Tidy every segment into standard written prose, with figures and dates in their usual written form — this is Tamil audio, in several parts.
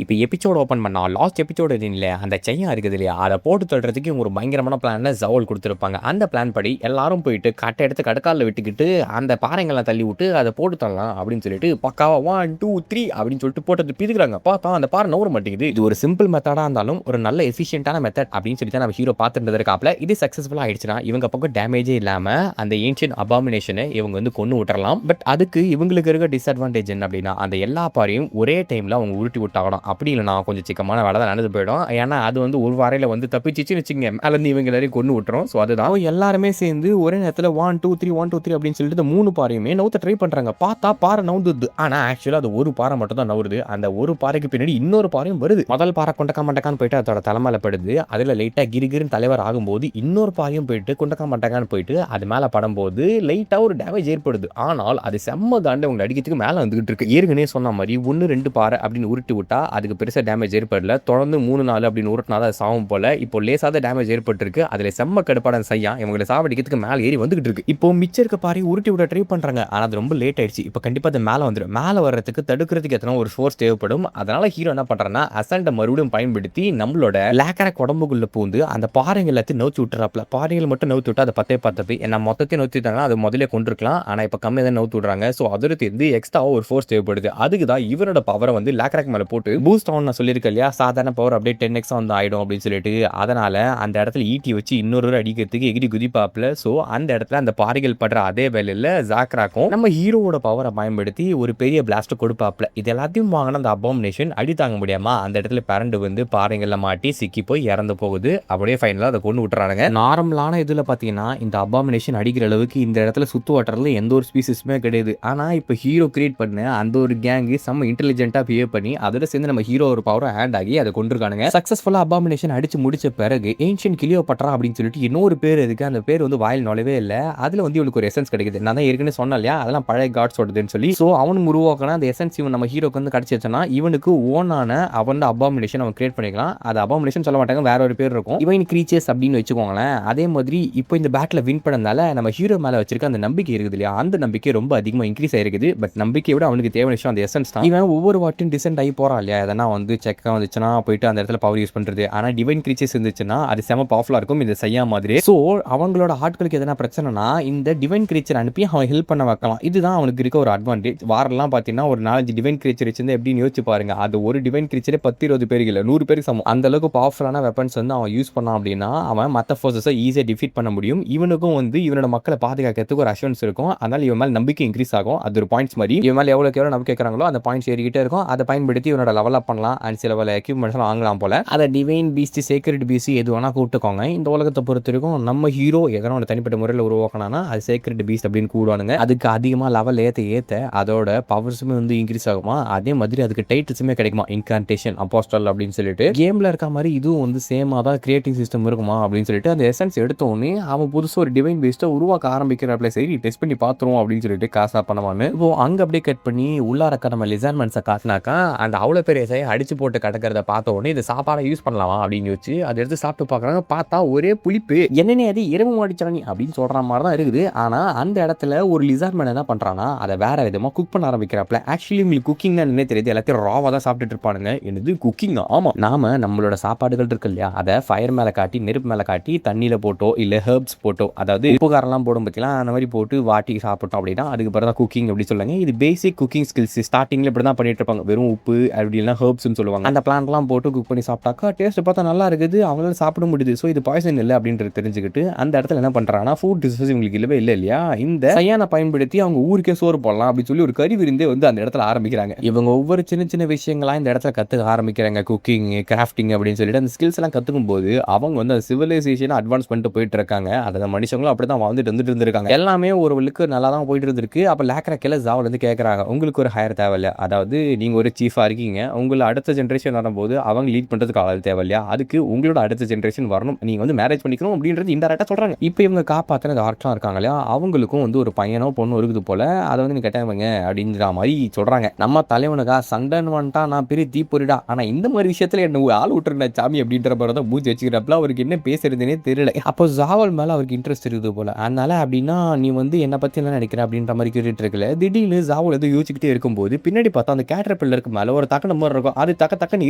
இப்போ எபிசோட் ஓப்பன் பண்ணா லாஸ்ட் எபிசோடு இல்ல அந்த செயின் இருக்குது இல்லையா, அதை போட்டு தள்ளுறதுக்கு ஒரு பயங்கரமான பிளான் ஜவுல் கொடுத்துருப்பாங்க. அந்த பிளான் படி எல்லாரும் போயிட்டு கட்டை எடுத்து கடக்காலில் விட்டுக்கிட்டு அந்த பாறைங்கள்லாம் தள்ளி விட்டு அதை போட்டு தள்ளலாம் அப்படின்னு சொல்லிட்டு பக்காவா 1 2 3 அப்படின்னு சொல்லிட்டு போட்டு பிதுக்குறாங்க. பார்த்தா அந்த பாறை நவர மாட்டேங்குது. இது ஒரு சிம்பிள் மெத்தடா இருந்தாலும் ஒரு நல்ல எஃபிஷியன்டான மெத்தட் அப்படின்னு சொல்லி தான் நம்ம ஹீரோ பார்த்துட்டு இருக்காப்ல. இது சக்சஸ்ஃபுல்லா ஆயிடுச்சுன்னா இவங்க பக்கம் டேமேஜே இல்லாம அந்த ஏன்ஷியன்ட் அபாமினேஷனை இவங்க வந்து கொண்டு விட்டுறலாம். பட் அதுக்கு இவங்களுக்கு இருக்க டிஸ்அட்வான்டேஜ் என்ன அப்படின்னா அந்த எல்லா பாறையும் ஒரே டைம்ல அவங்க உருட்டி விட்டாகணும். அப்படி இல்லைனா கொஞ்சம் சிக்கமான வேலை தான் நடந்து போயிடும். ஏன்னா அது வந்து ஒரு வாரையில் வந்து தப்பிச்சிச்சுன்னு வச்சுங்க மேலேருந்து இவங்க எல்லாரையும் கொண்டு விட்டுரும். ஸோ அதுதான் எல்லாருமே சேர்ந்து ஒரே நேரத்தில் 1 2 3 1 2 3 அப்படின்னு சொல்லிட்டு இந்த 3 பாறையுமே நவுத்த ட்ரை பண்ணுறாங்க. பார்த்தா பாறை நவுந்துது. ஆனால் ஆக்சுவலாக அது ஒரு பாறை மட்டும் தான் நவுறுது. அந்த ஒரு பாறைக்கு பின்னாடி இன்னொரு பாறையும் வருது. முதல் பாறை கொண்டக்கா மண்டக்கான்னு போயிட்டு அதோட தலைமையில படுது. அதில் லைட்டாக கிரிகிரின்னு தலைவர் ஆகும்போது இன்னொரு பாறையும் போயிட்டு கொண்டக்கா மண்டக்கான்னு போயிட்டு அது மேலே படும்போது லைட்டாக ஒரு டேமேஜ் ஏற்படுது. ஆனால் அது செம்ம தாண்டி அவங்க அடிக்கிறதுக்கு மேலே வந்துகிட்டு இருக்கு. ஏற்கனவே சொன்ன மாதிரி 1 2 பாறை அப்படின்னு உருட்டி விட்டா அதுக்கு பெருசாக டேமேஜ் ஏற்படல. தொடர்ந்து 3 4 அப்படின்னு உருட்டினா தான் சாவும் போல. இப்போ லேசாத டேமேஜ் ஏற்பட்டிருக்கு. அதில் செம்ம கடுப்பான செய்யா இவங்களை சாவடிக்கிறதுக்கு மேலே ஏறி வந்துகிட்டு இருக்கு. இப்போ மிச்சம் இருக்க பாறை உருட்டி விட ட்ரை பண்றாங்க. ஆனால் அது ரொம்ப லேட் ஆயிடுச்சு. இப்போ கண்டிப்பாக அது மேலே வந்துடும். மேலே வர்றதுக்கு தடுக்கிறதுக்கு எத்தனை ஒரு ஃபோர்ஸ் தேவைப்படும். அதனால ஹீரோ என்ன பண்றான்னா அசண்டை மறுபடியும் பயன்படுத்தி நம்மளோட லேக்கரக் உடம்புக்குள்ள பூந்து அந்த பாறைகள் எல்லாத்தையும் நோச்சு விட்டுறாப்ல. பாறைகள் மட்டும் நோச்சு விட்டா அதை பத்தே பார்த்தப்ப என்ன மொத்தத்தையும் நோச்சுட்டாங்கன்னா அது முதல்ல கொண்டிருக்கலாம். ஆனால் இப்போ கம்மியாக தான் நோத்து விடுறாங்க. ஸோ அதில் இருந்து எக்ஸ்ட்ரா ஒரு ஃபோர்ஸ் தேவைப்படுது. அதுக்கு தான் இவரோட பவரை வந்து லேக்கரக் மேலே போட்டு பூஸ்ட் ஆன் நான் சொல்லியிருக்கேன் இல்லையா, சாதாரண பவர் அப்படியே 10x வந்து ஆயிடும் அப்படின்னு சொல்லிட்டு. அதனால அந்த இடத்துல ஈட்டி வச்சு இன்னொரு அடிக்கிறதுக்கு எகிரி குதிப்பாப்ல. ஸோ அந்த இடத்துல அந்த பாறைகள் படுற அதே வேலையில் ஜாக்ராக்கும் நம்ம ஹீரோவோட பவரை பயன்படுத்தி ஒரு பெரிய பிளாஸ்ட் கொடுப்பாப்ல. இது எல்லாத்தையும் வாங்கின அந்த அபாமினேஷன் அடி தாங்க முடியாம அந்த இடத்துல பரண்டு வந்து பாறைகள்ல மாட்டி சிக்கி போய் இறந்து போகுது. அப்படியே ஃபைனலாக அதை கொண்டு விட்டுறானுங்க. நார்மலான இதில் பார்த்தீங்கன்னா இந்த அபாமினேஷன் அடிக்கிற அளவுக்கு இந்த இடத்துல சுத்து வட்டரில் எந்த ஒரு ஸ்பீசிஸுமே கிடையாது. ஆனால் இப்போ ஹீரோ கிரியேட் பண்ண அந்த ஒரு கேங்கு செம்ம இன்டெலிஜென்ட்டாக பிஹேவ் பண்ணி அதோட சேர்ந்து நம்ம ஹீரோ ஒரு பவர் ஹேண்ட் ஆகி அதை கொண்டிருக்கானுங்க. சக்சஸ்ஃபுல்லா அபாமினேஷன் அடிச்சு முடிச்ச பிறகு ஏன்ஷியன்ட் கிளியோபாட்ரா அப்படின்னு சொல்லிட்டு இன்னொரு பேர் இருக்கு. அந்த பேர் வந்து வாயில் நுழையவே இல்லை. அதுல வந்து இவனுக்கு ஒரு எசன்ஸ் கிடைக்குது. நான் தான் ஏற்கனவே சொன்னேன் இல்லையா, அதெல்லாம் பழைய காட்ஸோடதுன்னு சொல்லி. ஸோ அவனுக்கு உருவாக்கின அந்த எசன்ஸ் இவன் நம்ம ஹீரோக்கு வந்து கிடைச்சிச்சுன்னா இவனுக்கு ஓனான அவன் அபாமினேஷன் அவன் கிரியேட் பண்ணிக்கலாம். அது அபாமினேஷன் சொல்ல மாட்டாங்க, வேற ஒரு பேர் இருக்கும். இவன் கிரீச்சர்ஸ் அப்படின்னு வச்சுக்கோங்களேன். அதே மாதிரி இப்போ இந்த பேட்ல வின் பண்ணதால நம்ம ஹீரோ மேல வச்சிருக்க அந்த நம்பிக்கை இருக்குது இல்லையா, அந்த நம்பிக்கை ரொம்ப அதிகமாக இன்க்ரீஸ் ஆயிருக்குது. பட் நம்பிக்கையை விட அவனுக்கு தேவையான விஷயம் அந்த எசன்ஸ் தான். இவன் ஒவ்வொரு வாட்டும் டிசென்ட் ஆகி போறான் இல்லையா, எதனா வந்து செக்காக வந்துச்சுன்னா போயிட்டு அந்த இடத்துல பவர் யூஸ் பண்ணுறது. ஆனால் டிவைன் கிரீச்சர்ஸ் இருந்துச்சுன்னா அது செம பவர்ஃபுல்லாக இருக்கும் இந்த செய்யா மாதிரி. ஸோ அவங்களோட ஆட்களுக்கு எதனா பிரச்சனைனா இந்த டிவைன் கிரீச்சர் அனுப்பி அவன் ஹெல்ப் பண்ண வைக்கலாம். இதுதான் அவனுக்கு இருக்க ஒரு அட்வான்டேஜ். வாரெல்லாம் பார்த்தீங்கன்னா ஒரு 4-5 டிவைன் கிரீச்சர் வச்சிருந்து எப்படின்னு யோசிச்சு பாருங்க. அது ஒரு டிவைன் கிரீச்சரே 10-20 பேருக்கு இல்லை 100 பேருக்கு சமம். அந்த அளவுக்கு பவர்ஃபுல்லான வெப்பன்ஸ் வந்து அவன் யூஸ் பண்ணான் அப்படின்னா அவன் மற்ற ஃபோர்ஸஸை ஈஸியாக டிஃபீட் பண்ண முடியும். இவனுக்கும் வந்து இவனோட மக்களை பாதுகாக்கிறதுக்கு ஒரு அஷூரன்ஸ் இருக்கும். அதனால இவன் மேலே நம்பிக்கை இன்க்ரீஸ் ஆகும். அது ஒரு பாயிண்ட்ஸ் மாதிரி இவன் மேலே எவ்வளோ நம்பிக்கை கேட்குறாங்களோ அந்த பாயிண்ட்ஸ் ஏறிக்கிட்டே இருக்கும். அதை பயன்படுத்தி இவனோட லெவல் அப் பண்ணலாம். அண்ட் சில பல எக்யூப்மெண்ட்ஸ் வாங்கலாம் போல. அதை டிவைன் பீஸ்ட் சேக்ரெட் பீஸ்ட் எது வேணா கூப்பிட்டுக்கோங்க. இந்த உலகத்தை பொறுத்த வரைக்கும் நம்ம ஹீரோ எதனா ஒரு தனிப்பட்ட முறையில் உருவாக்கினா அது சேக்ரெட் பீஸ்ட் அப்படின்னு கூடுவானுங்க. அதுக்கு அதிகமாக லெவல் ஏற்ற அதோட பவர்ஸுமே வந்து இன்க்ரீஸ் ஆகுமா. அதே மாதிரி அதுக்கு டைட்டில்ஸுமே கிடைக்குமா, இன்கான்டேஷன் அப்போஸ்டல் அப்படின்னு சொல்லிட்டு. கேம்ல இருக்க மாதிரி இதுவும் வந்து சேமாக தான் கிரியேட்டிங் சிஸ்டம் இருக்குமா அப்படின்னு சொல்லிட்டு அந்த எசன்ஸ் எடுத்தோடனே அவன் புதுசாக ஒரு டிவைன் பீஸ்ட்டை உருவாக்க ஆரம்பிக்கிறப்பல சரி டெஸ்ட் பண்ணி பார்த்துருவோம் அப்படின்னு சொல்லிட்டு காசா பண்ணவான்னு இப்போ அங்கே அப்படியே கட் பண்ணி உள்ளாரக்க நம்ம லிசார்மெண்ட்ஸை காட்டினாக்கா அந்த அவ்வளோ பெரிய சையை அடிச்சு போட்டு கிடக்கிறத பார்த்த உடனே இந்த சாப்பாடை யூஸ் பண்ணலாமா அப்படின்னு வச்சு அதை எடுத்து சாப்பிட்டு பார்க்குறாங்க. பார்த்தா ஒரே புளிப்பு. என்னென்ன அது இரவு மாடிச்சானி அப்படின்னு சொல்கிற மாதிரி தான் இருக்குது. ஆனால் அந்த இடத்துல ஒரு லிசார்மெண்ட் என்ன பண்ணுறான்னா அதை வேற விதமாக குக் பண்ண ஆரம்பிக்கிறப்பல ஆக்சுவலி உங்களுக்கு குக்கிங் என்ன தெரியுது, எல்லாத்தையும் ராவாக தான் சாப்பிட்டுட்டு இருப்பானுங்க. என்னது குக்கிங்? ஆமாம், நாம நம்மளோட சாப்பாடுகள் இருக்கு இல்லையா அதை ஃபயர் மேலே காட்டி நெருப்பு மேலே காட்டி தண்ணியில் போட்டோ இல்லை ஹெர்ப்ஸ் போட்டோ, அதாவது உப்புகாரெல்லாம் போடும் பார்த்தீங்களா, அந்த மாதிரி போட்டு வாட்டி சாப்பிட்டோம் அப்படின்னா அதுக்கு பிறகு தான் குக்கிங் அப்படி சொல்லுங்க. இது பேசிக் குக்கிங் ஸ்கில்ஸ். ஸ்டார்டிங்கில் இப்படி தான் பண்ணிட்டு இருப்பாங்க. வெறும் உப்பு அப்படி இல்லைனா ஹெர்ப்ஸ்னு சொல்லுவாங்க. அந்த பிளான்ட்லாம் போட்டு குக் பண்ணி சாப்பிட்டாக்கா டேஸ்ட் பார்த்தா நல்லா இருக்குது, அவங்களால சாப்பிட முடியுது. ஸோ இது பாய்சன் இல்லை அப்படின்றது தெரிஞ்சுக்கிட்டு அந்த இடத்துல என்ன பண்ணுறாங்கன்னா ஃபுட் டிசீஸ் இவங்களுக்கு இல்லவே இல்லை இல்லையா, இந்த சையானை பயன்படுத்தி அவங்க ஊருக்கே சோறு போடலாம் அப்படின்னு சொல்லி ஒரு கறி விருந்தே வந்து அந்த இடத்துல ஆரம்பிக்கிறாங்க. இவங்க ஒவ்வொரு சின்ன சின்ன விஷயங்களாம் இந்த இடத்துல கற்றுக்க ஆரம்பிக்கிறாங்க. குக்கிங், கிராஃப்டிங் அப்படின்னு சொல்லிட்டு அந்த ஸ்கில்ஸ் எல்லாம் கற்றுக்கும் போது அவங்க வந்து அந்த சிவிலைசேஷனை அட்வான்ஸ் பண்ணிட்டு போயிட்டு இருக்காங்க. அதை மனுஷங்களும் அப்படி தான் வந்துட்டு இருந்திருக்காங்க. எல்லாமே ஒரு வழிக்கு நல்லா தான் போயிட்டு இருந்திருக்கு. அப்போ லேக்கரக்கில் ஜாவல் வந்து கேட்குறாங்க உங்களுக்கு ஒரு ஹையர் தேவையில்லை, அதாவது நீங்கள் ஒரு சீஃபாக இருக்கீங்க, உங்களை அடுத்த ஜென்ரேஷன் வரும்போது அவங்க லீட் பண்ணுறதுக்கு ஆள் தேவையில்லையா, அதுக்கு உங்களோட அடுத்த ஜென்ரேஷன் வரணும், நீங்கள் வந்து மேரேஜ் பண்ணிக்கணும் அப்படின்றது இன்டெரக்டாக சொல்கிறாங்க. இப்போ இவங்க காப்பாற்றின ஆர்ட்லாம் இருக்காங்க இல்லையா, அவங்களுக்கும் வந்து ஒரு பையனோ பொண்ணு இருக்குது போல, அதை வந்து நீ கேட்டாங்க அப்படின்ற மாதிரி சொல்கிறாங்க. நம்ம தலைவனுக்கா சண்டைன்னு வந்துட்டா நான் பெரிய தீப்பொறிடா, ஆனால் இந்த மாதிரி விஷயத்தில் என்ன ஆள் விட்டுருந்த சாமி அப்படின்ற மாதிரி தான் மூச்சு வச்சுக்கிறப்பல அவருக்கு என்ன பேசுறதுன்னே தெரியல. அப்போ ஜாவல் மேலே அவருக்கு இன்ட்ரெஸ்ட் இருக்குது போல. அதனால அப்படின்னா நீ வந்து என்னை பற்றி என்ன நினைக்கிற அப்படின்ற மாதிரி கேட்டுட்டு இருக்கல. திடீர்னு ஜாவல் எதுவும் யோசிச்சுக்கிட்டே இருக்கும்போது பின்னாடி பார்த்தா அந்த கேட்டர் பில்லருக்கு மேலே ஒரு தக்கன மாதிரி இருக்கும். அது டக்குன்னு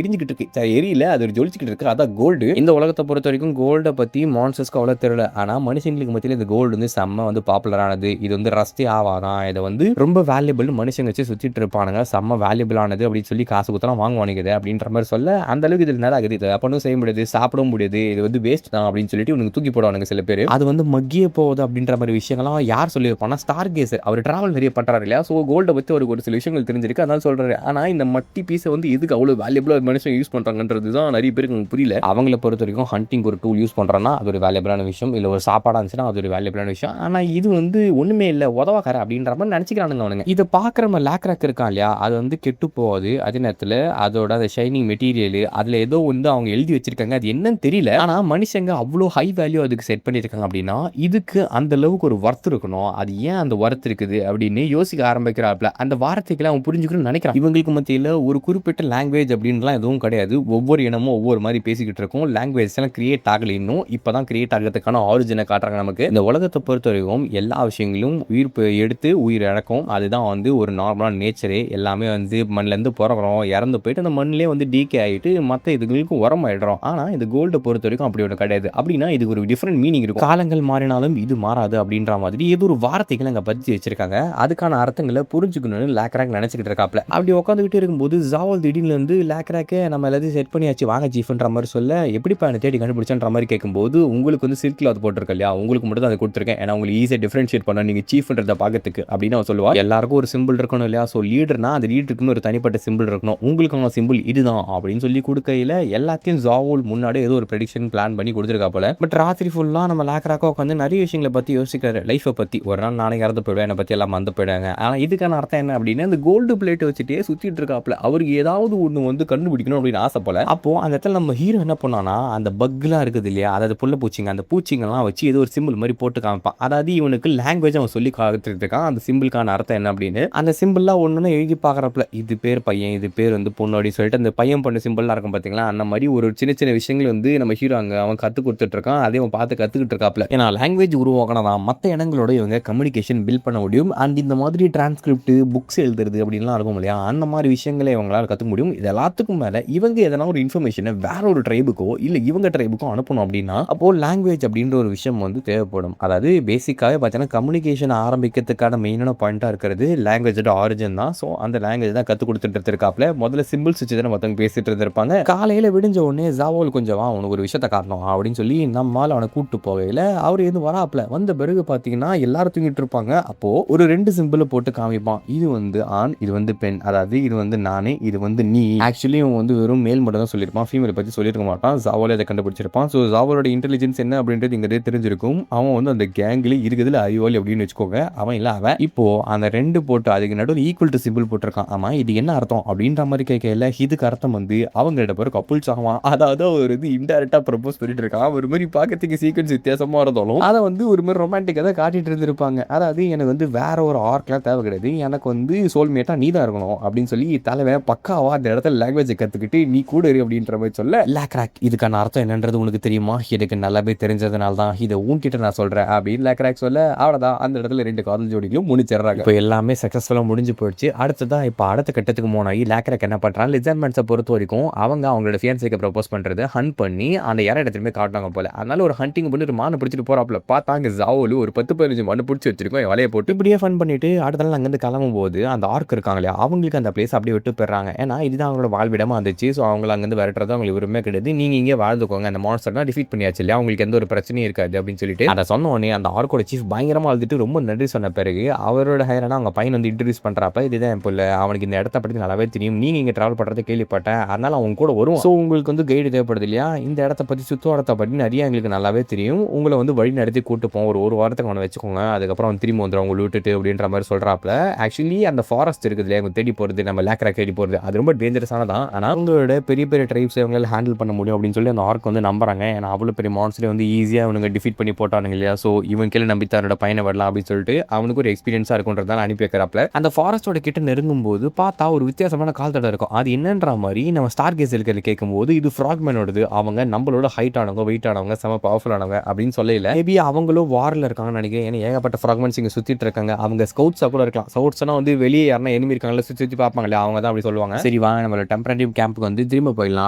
எரிஞ்சுக்கிட்டு இருக்கு. எரியல, அது ஜொலிச்சுக்கிட்டு இருக்கு. அதான் கோல்டு. இந்த உலகத்தை பொறுத்த வரைக்கும் கோல்ட பத்தி மான்ஸ்டர்ஸ்க்கு அவ்வளவு தெரியல. ஆனா மனுஷங்களுக்கு மத்தியில இந்த கோல்டு வந்து செம்ம வந்து பாப்புலர் ஆனது. இது வந்து ரஸ்டி ஆவாதான், இதை வந்து ரொம்ப வேல்யூபிள் மனுஷங்க வச்சு சுத்திட்டு இருப்பானுங்க, செம்ம வேல்யூபிள் ஆனது அப்படின்னு சொல்லி காசு குத்தலாம் வாங்குவானுங்க அப்படின்ற மாதிரி சொல்ல, அந்த அளவுக்கு இதில் நேரம் ஆகுது. இதை அப்பனும் செய்ய முடியாது, சாப்பிடவும் முடியாது, இது வந்து வேஸ்ட் தான் அப்படின்னு சொல்லிட்டு இவனுக்கு தூக்கி போடுவானுங்க சில பேர். அது வந்து மக்கிய போகுது அப்படின்ற மாதிரி விஷயங்கள்லாம் யார் சொல்லியிருப்பானா, ஸ்டார் கேசர். அவர் டிராவல் நிறைய பண்றாரு இல்லையா, ஸோ கோல்டை பற்றி அவருக்கு ஒரு சில விஷயங்கள் தெரிஞ்சிருக்கு, அதனால சொல்றாரு. ஆனா இந்த மட்டி பீஸை வந்து எதுக்கு அவ்வளவு வேல்யூபிளா மனுஷன் யூஸ் பண்றாங்கன்றது தான் நிறைய பேருக்கு புரியல. அவங்கள பொறுத்த வரைக்கும் ஹண்டிங் ஒரு டூல் யூஸ் பண்றான்னா அது ஒரு வேல்யூபிளான விஷயம், இல்ல ஒரு சாப்பாடா இருந்துச்சுன்னா அது ஒரு வேல்யூபிளான விஷயம். ஆனா இது வந்து ஒண்ணுமே இல்ல, உதவாக்கார அப்படின்ற மாதிரி நினைச்சுக்கிறானுங்க அவனுங்க. இதை பார்க்குற நம்ம லேக்ராக் இருக்கான் இல்லையா, அது வந்து கெட்டு போகாது. அதே நேரத்தில் அதோட அந்த ஷைனிங் மெட்டீரியல் அதில் ஏதோ வந்து அவங்க எழுதி வச்சிருக்காங்க, அது என்னன்னு தெரியல. ஆனால் மனுஷங்க அவ்வளோ ஹை வேல்யூ அதுக்கு செட் பண்ணியிருக்காங்க அப்படின்னா இதுக்கு அந்த அளவுக்கு ஒரு ஒர்த் இருக்கணும். அது ஏன் அந்த ஒர்த் இருக்குது அப்படின்னு யோசிக்க ஆரம்பிக்கிறாப்ல. அந்த வார்த்தைகளை அவன் புரிஞ்சுக்கணும்னு நினைக்கிறான். இவங்களுக்கு மத்தியில் ஒரு குறிப்பிட்ட லாங்குவேஜ் அப்படின்லாம் எதுவும் கிடையாது. ஒவ்வொரு இனமும் ஒவ்வொரு மாதிரி பேசிக்கிட்டு இருக்கும். லாங்குவேஜ் எல்லாம் கிரியேட் ஆகல, இன்னும் இப்போதான் கிரியேட் ஆகிறதுக்கான ஆரிஜினை காட்டுறாங்க நமக்கு. இந்த உலகத்தை பொறுத்த வரைக்கும் எல்லா விஷயங்களும் உயிர் எடுத்து உயிர் இழக்கும். அதுதான் வந்து ஒரு நார்மலான நேச்சரே. எல்லாமே வந்து மண்ணிலேருந்து பிறகுறோம், இறந்து போயிட்டு அந்த மண்ணிலே வந்து டீகே ஆகிட்டு மற்ற இதுகளுக்கு உரம் ஆயிடுறோம். ஆனால் இந்த கோல்டை பொறுத்த வரைக்கும் அப்படி ஒன்று கிடையாது. அப்படின்னா இதுக்கு ஒரு டிஃப்ரெண்ட் மீனிங் இருக்கும். காலங்கள் மாறினாலும் இது மாறாது அப்படின்ற மாதிரி ஏதோ ஒரு வார்த்தைகள் அங்கே பதிச்சு வச்சிருக்காங்க. அதுக்கான அர்த்தங்களை புரிஞ்சுக்கணும்னு லேக்ராக் நினைச்சுக்கிட்டு இருக்காப்ல. அப்படி உட்காந்துக்கிட்டு இருக்கும்போது ஜாவல் திடீர்னு வந்து லேக்ராக்கே நம்ம எல்லாத்தையும் செட் பண்ணியாச்சு வாங்க சீஃப்ன்ற மாதிரி சொல்ல, எப்படிப்பா என்ன தேடி கண்டுபிடிச்சன்ற மாதிரி கேட்கும்போது, உங்களுக்கு வந்து சில்க் கிளாத் போட்டிருக்க இல்லையா, உங்களுக்கு மட்டும் தான் அதை கொடுத்துருக்கேன், ஏன்னா உங்களுக்கு ஈஸியாக டிஃபரன்ஷியேட் பண்ண நீங்கள் சீஃப்ன்றதை பார்க்கறதுக்கு அப்படின்னு அவன் சொல்லுவா. எல்லாருக்கும் ஒரு சிம்பிள் இருக்கணும் இல்லையா, ஸோ லீடர்னா அந்த லீடருக்குன்னு ஒரு தனிப்பட்ட சிம்பிள் இருக்கணும், உங்களுக்கான சிம்பிள் இதுதான் அப்படின்னு சொல்லி கொடுக்கையில் எல்லாத்தையும் ஜாவோல் முன்னாடி ஏதோ ஒரு ப்ரெடிக்ஷன் பிளான் பண்ணி கொடுத்துருக்கா போல. பட் ராத்திரி ஃபுல்லாக நம்ம லேக்ராக்கா உட்காந்து நிறைய விஷயங்களை பற்றி யோசிக்கிறாரு. லைஃப்பை பற்றி, ஒரு நாள் நானே இறந்து போயிடுவேன், என்னை பற்றி எல்லாம் மறந்து போயிடுவாங்க. ஆனால் இதுக்கான அர்த்தம் என்ன அப்படின்னா, இந்த கோல்டு பிளேட்டை வச்சுட்டே சுற்றிட்டு இருக்காப்புல. அவருக்கு ஏதாவது ஒன்று வந்து கண்டுபிடிக்கணும் அப்படின்னு ஆசை போல. அப்போ அந்த இடத்துல நம்ம ஹீரோ என்ன பண்ணானா, அந்த பக்லாம் இருக்குது இல்லையா, அதாவது புள்ள பூச்சிங்க, அந்த பூச்சிங்கெல்லாம் வச்சு ஏதோ ஒரு சிம்பிள் மாதிரி போட்டு காமிப்பான். அதாவது இவனுக்கு லாங்குவேஜ் அவன் சொல்லி காத்துட்டு இருக்கான், அந்த சிம்பிளுக்கான அர்த்தம் என்ன அப்படின்னு. அந்த சிம்பிள்லாம் ஒன்று எழுதி பார்க்குறப்பல இது பேர் பையன், இது பேர் வந்து பொண்ணு அப்படின்னு சொல்லிட்டு அந்த பையன் பண்ண சிம்பிள்லாம் இருக்கும் பார்த்தீங்களா, அந்த மாதிரி ஒரு சின்ன சின்ன விஷயங்கள் வந்து நம்ம ஹீரோ அங்கே அவன் கற்றுக் கொடுத்துட்டு இருக்கான். அதே அவன் பார்த்து கற்றுக்கிட்டு இருக்காப்ல. ஏன்னா லாங்குவேஜ் உருவாக்கணும் தான் மற்ற இடங்களோட இவங்க கம்யூனிகேஷன் பில்ட் பண்ண முடியும். அண்ட் இந்த மாதிரி டிரான்ஸ்கிரிப்ட் புக்ஸ் எழுதுறது அப்படின்லாம் இருக்கும் இல்லையா, அந்த மாதிரி விஷயங்களை இவங்களால கற்றுக்க முடியும். இது எல்லாத்துக்கும் மேலே இவங்க எதனா ஒரு இன்ஃபர்மேஷனை வேற ஒரு ட்ரைபுக்கோ இல்லை இவங்க ட்ரைபுக்கோ அனுப்பணும் அப்படின்னா அப்போ லாங்குவேஜ் அப்படின்ற ஒரு விஷயம் வந்து தேவைப்படும். அதாவது பேசிக்காகவே பார்த்தீங்கன்னா கம்யூனிகேஷன் ஆரம்பிக்கிறதுக்கான மெயினான பாயிண்டாக இருக்கிறது லாங்குவேஜோட ஆரிஜின் தான். ஸோ அந்த லாங்குவேஜ் தான் கற்றுக் கொடுத்துட்டு இருக்காப்ல. முதல்ல சிம்பிள்ஸ் வச்சு தான் மற்றவங்க பேசிட்டு இருந்திருப்பாங்க. காலையில் விடிஞ்ச உடனே ஜாவோல் கொஞ்சம் அவனுக்கு ஒரு விஷயத்தை காட்டணும் அப்படின்னு சொல்லி நம்மால் அவனை கூப்பிட்டு போகையில் அவர் எது வராப்ல. வந்த பிறகு பார்த்தீங்கன்னா எல்லாரும் தூங்கிட்டு இருப்பாங்க. அப்போ ஒரு 2 சிம்பிளை போட்டு காமிப்பான். இது வந்து ஆண், இது வந்து பெண், அதாவது இது வந்து நானே, இது வந்து நீ. ஆக்சுவலி அவன் வந்து வெறும் மேல் மட்டும் தான் சொல்லியிருப்பான், ஃபீமேலை பற்றி சொல்லியிருக்க மாட்டான். ஜாவோலே அதை கண்டுபிடிச்சிருப்பான். ஸோ ஜாவோலோட இன்டெலிஜென்ஸ் என்ன அப்படின்றது இங்கே தெரிஞ்சிருக்கும். அவன் வந்து அந்த கேங்கில் இருக்குதுல அறிவாளி அப்படின்னு வச்சுக்கோங்க. அவன் இல்லை அவன். இப்போ அந்த 2 போட்டு அதுக்கு நடுவில் ஈக்குவல் டு சிம்பிள் போட்டிருக்கான். ஆமா இது என்ன அர்த்தம் அப்படின்ற மாதிரி கேட்கல, இதுக்கு அர்த்தம் வந்து அவங்கள்ட்ட பேர் கப்புள்ஸ் ஆவான். அதாவது ஒரு இது இன்டைரக்டா ப்ரப்போஸ் பண்ணிட்டு இருக்கான். ஒரு மாதிரி பார்க்கறதுக்கு சீக்வன்ஸ் வித்தியாசமா இருந்தாலும் அதை வந்து ஒரு மாதிரி ரொமான்டிக்காக தான் காட்டிட்டு இருந்திருப்பாங்க. அதாவது எனக்கு வந்து வேற ஒரு ஆர்க்லாம் தேவை கிடையாது, எனக்கு வந்து சோல்மேட்டா நீ தான் இருக்கணும் அப்படின்னு சொல்லி தலைவன் பக்காவா அந்த இடத்துல லாங்குவேஜை கற்றுக்கிட்டு நீ கூட இரு அப்படின்ற மாதிரி சொல்ல, லேக்ராக் இதுக்கான அர்த்தம் என்னன்றது உனக்கு தெரியுமா, எனக்கு நல்லாவே தெரிஞ்சதுனால தான் இதை உன்கிட்ட நான் சொல்கிறேன் அப்படின்னு லேக்ராக் சொல்ல, அவ்வளோதான் அந்த இடத்துல 2 காதல் ஜோடிகளும் முடிச்சிடுறாங்க. இப்போ எல்லாமே சக்ஸஸ்ஃபுல்லாக முடிஞ்சு போயிடுச்சு. அடுத்ததான் இப்போ அடுத்த கட்டத்துக்கு போனாய் லேக்ராக் என்ன பண்ணுறான், லிசர்மெண்ட்ஸை பொறுத்த வரைக்கும் அவங்க அவங்களோட ஃபியான்ஸைக்கு ப்ரப்போஸ் பண்ணுறது ஹண்ட் பண்ணி அந்த இடத்துலையுமே காட்டினாங்க போல. அதனால ஒரு ஹண்டிங் பண்ணி ஒரு மானை பிடிச்சிட்டு போகிறாப்புல. பார்த்தாங்க ஜாவோலு ஒரு 10-15 மண்ணு பிடிச்சி வச்சிருக்கோம் வலையை போட்டு இப்படியே ஃபன் பண்ணிட்டு அடுத்த நாள் அங்கேருந்து கிளம்பும் போது அந்த ஆர்க் இருக்காங்க இல்லையா, அவங்களுக்கு அந்த பிளேஸ் அப்படியே விட்டு போயிடுறாங்க. ஏன்னா இதுதான் அவங்களோட வாழ்விடமாக இருந்துச்சு. ஸோ அவங்கள அங்கேருந்து விரட்டுறது அவங்களுக்கு விரும்பவே கிடையாது. நீங்கள் இங்கே வாழ்ந்துக்கோங்க, அந்த மான்ஸ்டர்லாம் டிஃபீட் பண்ணியாச்சு இல்லையா, அவங்களுக்கு எந்த ஒரு பிரச்சனையும் இருக்காது அப்படின்னு சொல்லிட்டு அதை சொன்ன உடனே அந்த ஆர்க்கோட சீஃப் பயங்கரமாக அழுதுட்டு ரொம்ப நன்றி சொன்ன பிறகு அவரோட ஹையரான அவங்க பையன் வந்து இன்ட்ரடியூஸ் பண்ணுறப்ப இதுதான் இப்போ இல்லை, அவனுக்கு இந்த இடத்த பற்றி நல்லாவே தெரியும், நீங்கள் இங்கே ட்ராவல் பண்ணுறது கேள்விப்பட்டேன், அதனால அவங்க கூட வரும். ஸோ உங்களுக்கு வந்து கைடு தேவைப்படுது இல்லையா, இந்த இடத்த பற்றி சுற்றுவாரத்தை பற்றி நிறைய எங்களுக்கு நல்லாவே தெரியும், உங்களை வந்து வழி நடத்தி கூட்டு போவோம், ஒரு வாரத்துக்கு அவனை வச்சுக்கோங்க, அதுக்கப்புறம் அவன் திரும்பி வந்துடும் அவங்க விட்டுட்டு அப்படின்ற மாதிரி சொல்கிறாப்புல. ஆக்சுவலி அந்த ஃபாரஸ்ட் இருக்குது இல்லையா, அவங்க தேடி போகிறது, நம்ம லேக்ராக் தேடி போகிறது, அது ரொம்ப டேஞ்சரஸானதான். ஆனால் அவங்களோட பெரிய பெரிய ட்ரைப்ஸ் அவங்களால ஹேண்டில் பண்ண முடியும் அப்படின்னு சொல்லி அந்த ஆர்க் வந்து நம்புறாங்க. ஏன்னா அவ்வளோ பெரிய மான்ஸ்டரை வந்து ஈஸியாக அவனுங்க டிஃபீட் பண்ணி போட்டானுங்க இல்லையா, ஸோ இவன் கீழே நம்பி தன்னோட பையனை வரலாம் அப்படின்னு சொல்லிட்டு அவனுக்கு ஒரு எக்ஸ்பீரியன்ஸாக இருக்குன்றதால அனுப்பி வைக்கிறாப்ல. அந்த ஃபாரஸ்டோட கிட்ட நெருங்கும் போது பார்த்தா ஒரு வித்தியாசமான கால் தடம் இருக்கும். அது என்னன்ற மாதிரி நம்ம ஸ்டார் கேஸில் கேட்கும்போது இது ஃப்ராக்மேனோடது, அவங்க நம்மளோட ஹைட் ஆனவங்க, வெயிட் ஆனவங்க, செம பவர்ஃபுல் ஆனவங்க அப்படின்னு சொல்லல. மேபி அவங்களும் வாரில் இருக்காங்கன்னு நினைக்கிறேன். ஏன்னா ஏகப்பட்ட ஃப்ராக்மெண்ட்ஸ் இங்கே சுற்றிட்டு இருக்காங்க. அவங்க ஸ்கவுட்ஸாக கூட இருக்கலாம். ஸ்கவுட்ஸ்னா வந்து வெளியே யாருன்னா எனிமி இருக்காங்களா சுற்றி பார்ப்பாங்களே, அவங்க தான் அப்படி சொல்லுவாங்க. சரி வாங்க நம்மளோட டெம்பரரி கேம்புக்கு வந்து திரும்ப போயிடலாம்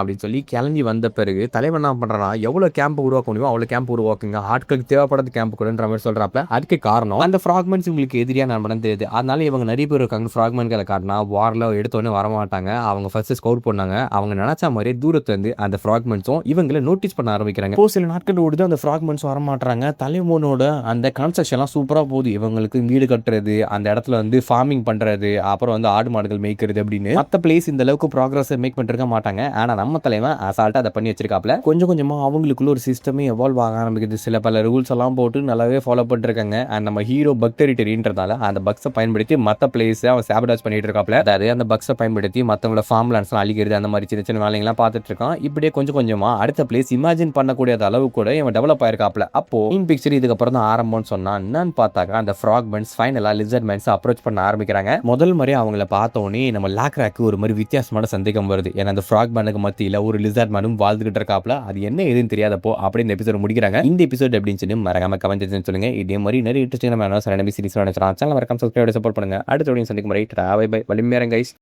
அப்படின்னு சொல்லி கிளம்பி வந்த பிறகு தலைவன் என்ன பண்றானா, எவ்வளவு கேம்ப் உருவாக்க முடியுமோ அவ்வளவு கேம்ப் உருவாக்குங்க, ஆட்களுக்கு தேவைப்படாத கேம்ப் கூடன்ற மாதிரி சொல்றாப்ல. அதுக்கு காரணம் அந்த ஃப்ராக்மெண்ட்ஸ் உங்களுக்கு எதிரியா நண்பன் தெரியுது. அதனால இவங்க நிறைய பேர் இருக்காங்க ஃப்ராக்மெண்ட்களை காட்டினா வார்ல எடுத்தோடனே வரமாட்டாங்க. அவங்க ஃபர்ஸ்ட் ஸ்கவுட் பண்ணாங்க. அவங்க நினைச்ச மாதிரியே தூரத்துல இருந்து அந்த ஃப்ராக்மெண்ட்ஸும் இவங்களை நோட்டீஸ் பண்ண ஆரம்பிக்கிறாங்க. இப்போ சில நாட்கள் ஓடுது, அந்த ஃப்ராக்மெண்ட்ஸ் வரமாட்டாங்க. தலைவனோட அந்த கன்ஸ்ட்ரக்ஷன்லாம் சூப்பரா போகுது. இவங்களுக்கு வீடு கட்டுறது, அந்த இடத்துல வந்து ஃபார்மிங் பண்றது, அப்புறம் வந்து ஆடு மாடுகள் மேய்க்கிறது அப்படின்னு மற்ற பிளேஸ் இந்த அளவுக்கு ப்ராக்ரஸ் மேக் பண்ணிருக்க மாட்டாங்க. ஆனா நம்ம தலைவன் அசால்ட்டா அதை பண்ணி வச்சிருக்காப்ல. கொஞ்சம் கொஞ்சமா அவங்களுக்குள்ள ஒரு சிஸ்டமே எவால்வ் ஆக ஆரம்பிக்குது. சில பல ரூல்ஸ் எல்லாம் போட்டு நல்லாவே ஃபாலோ பண்ணிருக்காங்க. அண்ட் நம்ம ஹீரோ பக் டெரிட்டரின்றதால அந்த பக்ஸை பயன்படுத்தி மற்ற பிளேஸ் அவன் சாபடாஜ் பண்ணிட்டு இருக்காப்ல. அதாவது அந்த பக்ஸை பயன்படுத்தி மற்றவங்களோட ஃபார்ம் லேண்ட்ஸ்லாம் அழிக்கிறது, அந்த மாதிரி சின்ன சின்ன வேலைங்கள்லாம் பார்த்துட்டு இருக்கான். இப்படியே கொஞ்சம் கொஞ்சமா அடுத்த பிளேஸ் இமேஜின் பண்ணக்கூடிய அளவு கூட இவன் டெவலப் ஆயிருக்காப்ல. அப்போ இன் பிக்சர் இதுக்கப்புறம் தான் ஆரம்பம்னு சொன்னா என்னன்னு பார்த்தாக்க அந்த ஃப்ராக்மெண்ட்ஸ் ஃபைனலா லிசர்ட்மெண்ட்ஸ் அப்ரோச் பண்ண ஆரம்பிக்கிறாங்க. முதல் முறை அவங்கள பார்த்த உடனே நம்ம லாக்ராக்கு ஒரு மாதிரி வித்தியாசமான சந்தேகம் வருது. ஏன்னா அந்த ஃப்ராக்மெண்ட்க்கு மத்தியில ஒரு லிசர்ட்மேனும் வாழ்ந்துகிட்டு இருக்காப்ல. அது என்ன ஏதுன்னு தெரியாதப்போ அப்படி இந்த எபிசோட் முடிக்கிறாங்க. இந்த எபிசோட் எப்படின்னு சொல்லி மறக்காம கமெண்ட் சொல்லுங்க. இதே மாதிரி நிறைய இன்ட்ரெஸ்டிங்கான சீரிஸ் சேனல் மறக்காம சப்ஸ்கிரைப் சப்போர்ட் பண்ணுங்க. அடுத்த வீடியோ சந்திக்கும் முறை பை பை வலிமையாரங்க கைஸ்.